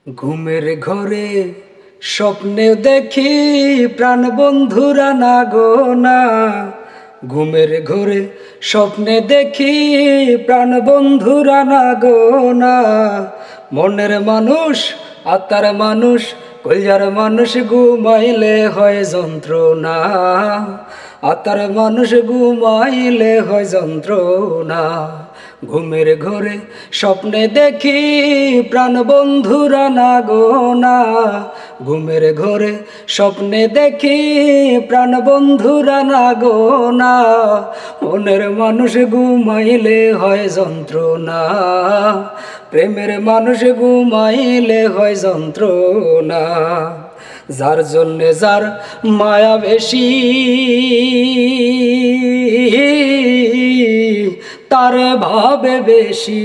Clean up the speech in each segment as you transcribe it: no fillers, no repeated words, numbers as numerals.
ঘুমের ঘরে স্বপ্নে দেখি প্রাণ বন্ধুরা না গো না। ঘুমের ঘরে স্বপ্নে দেখি প্রাণ বন্ধুরা না গো না। মনের মানুষ আত্মার মানুষ কলজার মানুষ ঘুমাইলে হয় যন্ত্রণা। আত্মার মানুষ ঘুমাইলে হয় যন্ত্রণা। ঘুমের ঘরে স্বপ্নে দেখি প্রাণ বন্ধুরা না গো না। ঘুমের ঘরে স্বপ্নে দেখি প্রাণ বন্ধুরা না গো না। মনের মানুষ ঘুমাইলে হয় যন্ত্রণা। প্রেমের মানুষ ঘুমাইলে হয় যন্ত্রণা। যার জন্যে যার মায়া বেশি তার ভাবে বেশি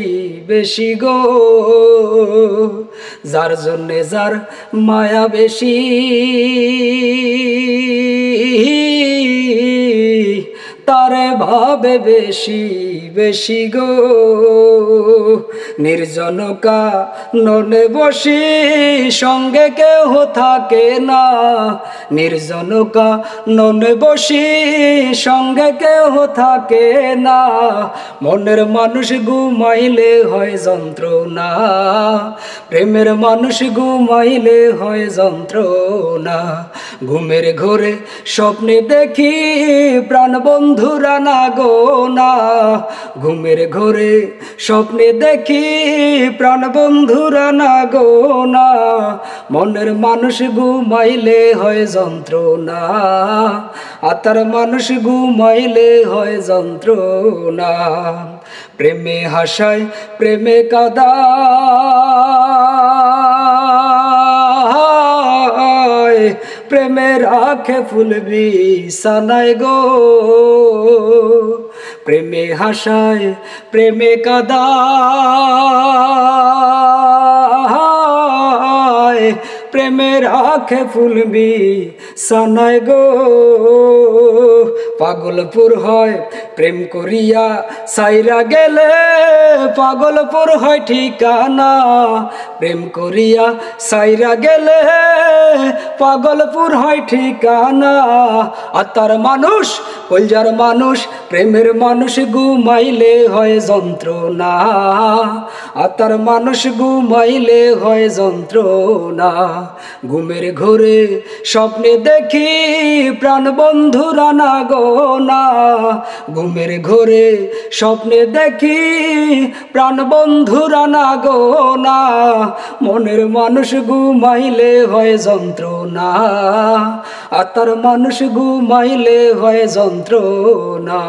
বেশি গো। যার জন্যে যার মায়া বেশি তারে ভাবে বেশি বেশি গো। নির্জনকা ননে বসি সঙ্গে কেহ থাকে না। নির্জনকা ননে বসি সঙ্গে কেহ থাকে না। মনের মানুষ ঘুমাইলে হয় যন্ত্রণা। প্রেমের মানুষ ঘুমাইলে হয় যন্ত্রণা। ঘুমের ঘরে স্বপ্নে দেখি প্রাণ বন্ধুরা না গো না। ঘুমের ঘরে স্বপ্নে দেখি প্রাণ বন্ধুরা না গো না। মনের মানুষ ঘুমাইলে হয় যন্ত্রণা। আত্মার মানুষ ঘুমাইলে হয় যন্ত্রণা। প্রেমে হাসায় প্রেমে কাঁদায় প্রেমে রাখে ফুল বিছানায় গো। প্রেমে হাসায় প্রেমে কাঁদায় প্রেমে রাখে ফুল বিছানায় গো। পাগলপুর হয় প্রেম করিয়া সাইরা গেলে পাগলপুর হয় ঠিকানা। প্রেম করিয়া সাইরা গেলে পাগলপুর হয় ঠিকানা। আত্মার মানুষ কলজার মানুষ প্রেমের মানুষ ঘুমাইলে হয় যন্ত্রণা। আত্মার মানুষ ঘুমাইলে হয় যন্ত্রণা। ঘুমের ঘরে স্বপ্নে দেখি প্রাণ বন্ধুরা না গো না। ঘুমের ঘরে স্বপ্নে দেখি প্রাণ বন্ধুরা না গো না। মনের মানুষ ঘুমাইলে হয় যন্ত্রণা। আত্মার মানুষ ঘুমাইলে হয় যন্ত্রণা।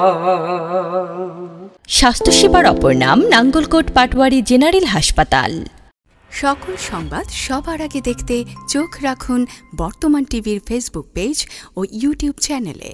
স্বাস্থ্যসেবার অপর নাম নাঙ্গলকোট পাটওয়ারি জেনারেল হাসপাতাল। সকল সংবাদ সবার আগে দেখতে চোখ রাখুন বর্তমান টিভির ফেসবুক পেজ ও ইউটিউব চ্যানেলে।